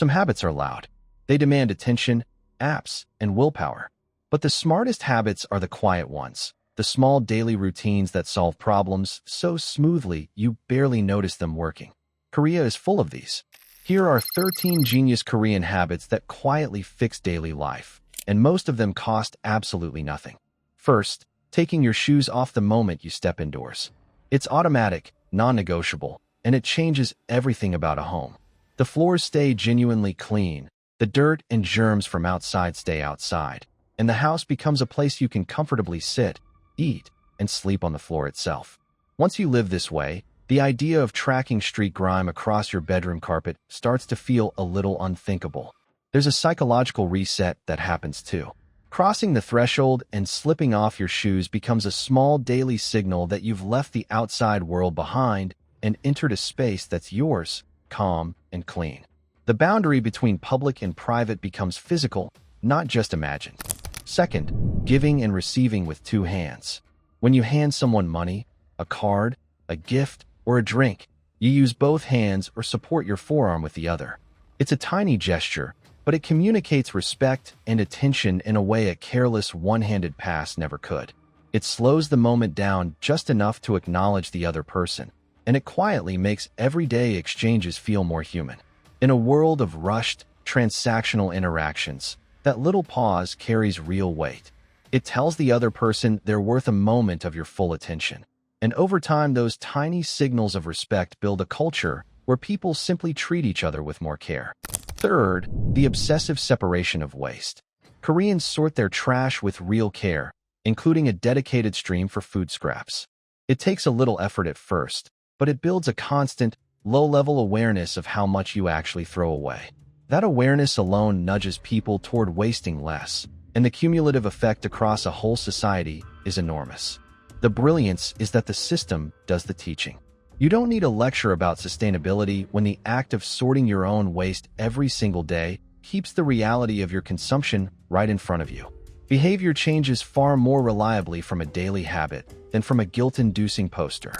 Some habits are loud. They demand attention, apps, and willpower. But the smartest habits are the quiet ones, the small daily routines that solve problems so smoothly you barely notice them working. Korea is full of these. Here are 13 genius Korean habits that quietly fix daily life, and most of them cost absolutely nothing. First, taking your shoes off the moment you step indoors. It's automatic, non-negotiable, and it changes everything about a home. The floors stay genuinely clean, the dirt and germs from outside stay outside, and the house becomes a place you can comfortably sit, eat, and sleep on the floor itself. Once you live this way, the idea of tracking street grime across your bedroom carpet starts to feel a little unthinkable. There's a psychological reset that happens too. Crossing the threshold and slipping off your shoes becomes a small daily signal that you've left the outside world behind and entered a space that's yours, calm and clean. The boundary between public and private becomes physical, not just imagined. Second, giving and receiving with two hands. When you hand someone money, a card, a gift, or a drink, you use both hands or support your forearm with the other. It's a tiny gesture, but it communicates respect and attention in a way a careless one-handed pass never could. It slows the moment down just enough to acknowledge the other person, and it quietly makes everyday exchanges feel more human. In a world of rushed, transactional interactions, that little pause carries real weight. It tells the other person they're worth a moment of your full attention. And over time, those tiny signals of respect build a culture where people simply treat each other with more care. Third, the obsessive separation of waste. Koreans sort their trash with real care, including a dedicated stream for food scraps. It takes a little effort at first, but it builds a constant, low-level awareness of how much you actually throw away. That awareness alone nudges people toward wasting less, and the cumulative effect across a whole society is enormous. The brilliance is that the system does the teaching. You don't need a lecture about sustainability when the act of sorting your own waste every single day keeps the reality of your consumption right in front of you. Behavior changes far more reliably from a daily habit than from a guilt-inducing poster.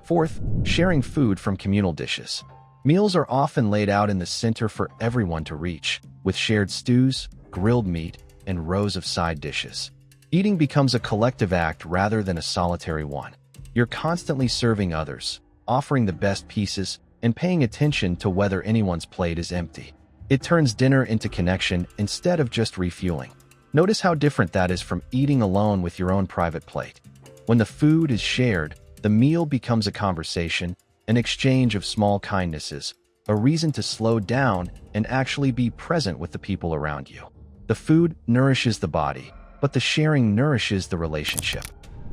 Fourth, sharing food from communal dishes. Meals are often laid out in the center for everyone to reach, with shared stews, grilled meat, and rows of side dishes. Eating becomes a collective act rather than a solitary one. You're constantly serving others, offering the best pieces, and paying attention to whether anyone's plate is empty. It turns dinner into connection instead of just refueling. Notice how different that is from eating alone with your own private plate. When the food is shared, the meal becomes a conversation, an exchange of small kindnesses, a reason to slow down and actually be present with the people around you. The food nourishes the body, but the sharing nourishes the relationship.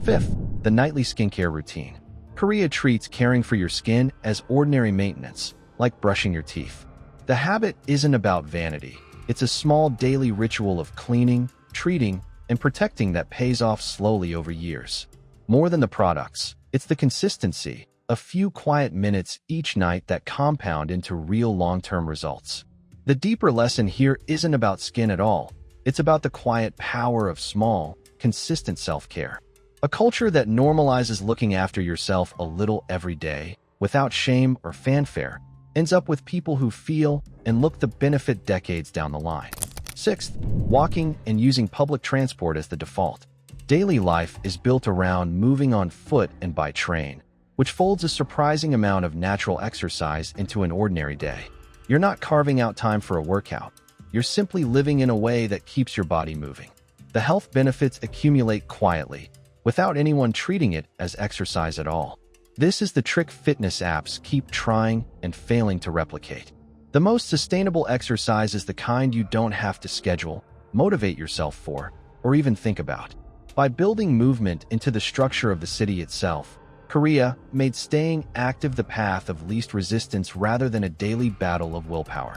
Fifth, the nightly skincare routine. Korea treats caring for your skin as ordinary maintenance, like brushing your teeth. The habit isn't about vanity. It's a small daily ritual of cleaning, treating, and protecting that pays off slowly over years. More than the products, it's the consistency, a few quiet minutes each night that compound into real long-term results. The deeper lesson here isn't about skin at all. It's about the quiet power of small, consistent self-care. A culture that normalizes looking after yourself a little every day, without shame or fanfare, ends up with people who feel and look the benefit decades down the line. Sixth, walking and using public transport as the default. Daily life is built around moving on foot and by train, which folds a surprising amount of natural exercise into an ordinary day. You're not carving out time for a workout. You're simply living in a way that keeps your body moving. The health benefits accumulate quietly, without anyone treating it as exercise at all. This is the trick fitness apps keep trying and failing to replicate. The most sustainable exercise is the kind you don't have to schedule, motivate yourself for, or even think about. By building movement into the structure of the city itself, Korea made staying active the path of least resistance rather than a daily battle of willpower.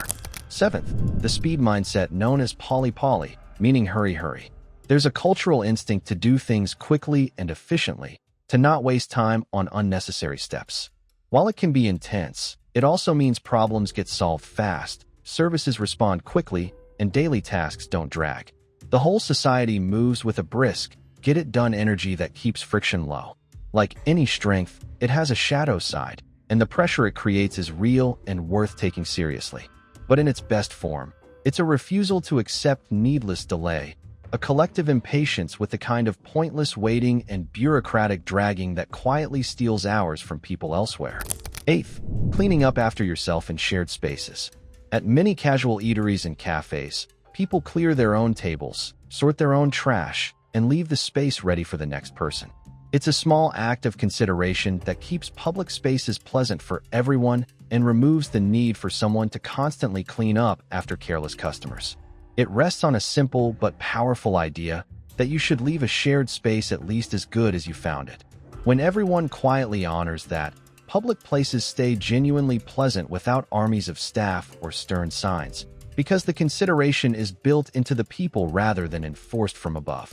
Seventh, the speed mindset known as poly, meaning hurry. There's a cultural instinct to do things quickly and efficiently, to not waste time on unnecessary steps. While it can be intense, it also means problems get solved fast, services respond quickly, and daily tasks don't drag. The whole society moves with a brisk, get-it-done energy that keeps friction low. Like any strength, it has a shadow side, and the pressure it creates is real and worth taking seriously. but in its best form. It's a refusal to accept needless delay, a collective impatience with the kind of pointless waiting and bureaucratic dragging that quietly steals hours from people elsewhere. Eighth, cleaning up after yourself in shared spaces. At many casual eateries and cafes, people clear their own tables, sort their own trash, and leave the space ready for the next person. It's a small act of consideration that keeps public spaces pleasant for everyone and removes the need for someone to constantly clean up after careless customers. It rests on a simple but powerful idea that you should leave a shared space at least as good as you found it. When everyone quietly honors that, public places stay genuinely pleasant without armies of staff or stern signs, because the consideration is built into the people rather than enforced from above.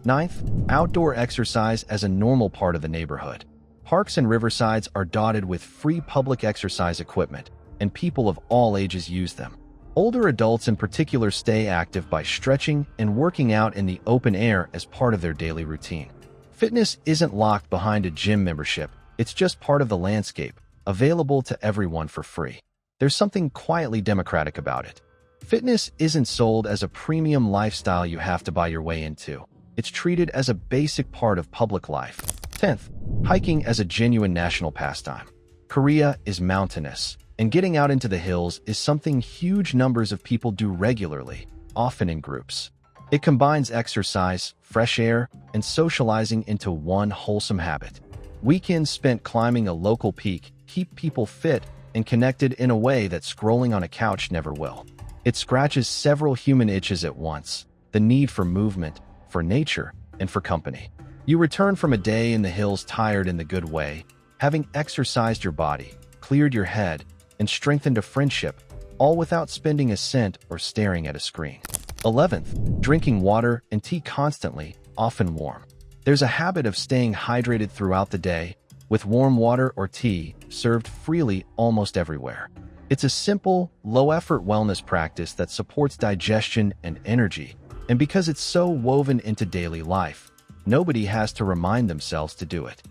Ninth, outdoor exercise as a normal part of the neighborhood. Parks and riversides are dotted with free public exercise equipment, and people of all ages use them. Older adults in particular stay active by stretching and working out in the open air as part of their daily routine. Fitness isn't locked behind a gym membership, it's just part of the landscape, available to everyone for free. There's something quietly democratic about it. Fitness isn't sold as a premium lifestyle you have to buy your way into. It's treated as a basic part of public life. 10th, hiking as a genuine national pastime. Korea is mountainous, and getting out into the hills is something huge numbers of people do regularly, often in groups. It combines exercise, fresh air, and socializing into one wholesome habit. Weekends spent climbing a local peak keep people fit and connected in a way that scrolling on a couch never will. It scratches several human itches at once: the need for movement, for nature, and for company. You return from a day in the hills tired in the good way, having exercised your body, cleared your head, and strengthened a friendship, all without spending a cent or staring at a screen. 11th, drinking water and tea constantly, often warm. There's a habit of staying hydrated throughout the day, with warm water or tea served freely almost everywhere. It's a simple, low-effort wellness practice that supports digestion and energy, and because it's so woven into daily life, nobody has to remind themselves to do it.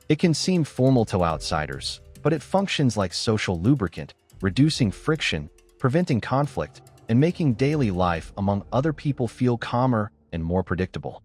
It can seem formal to outsiders, but it functions like social lubricant, reducing friction, preventing conflict, and making daily life among other people feel calmer and more predictable.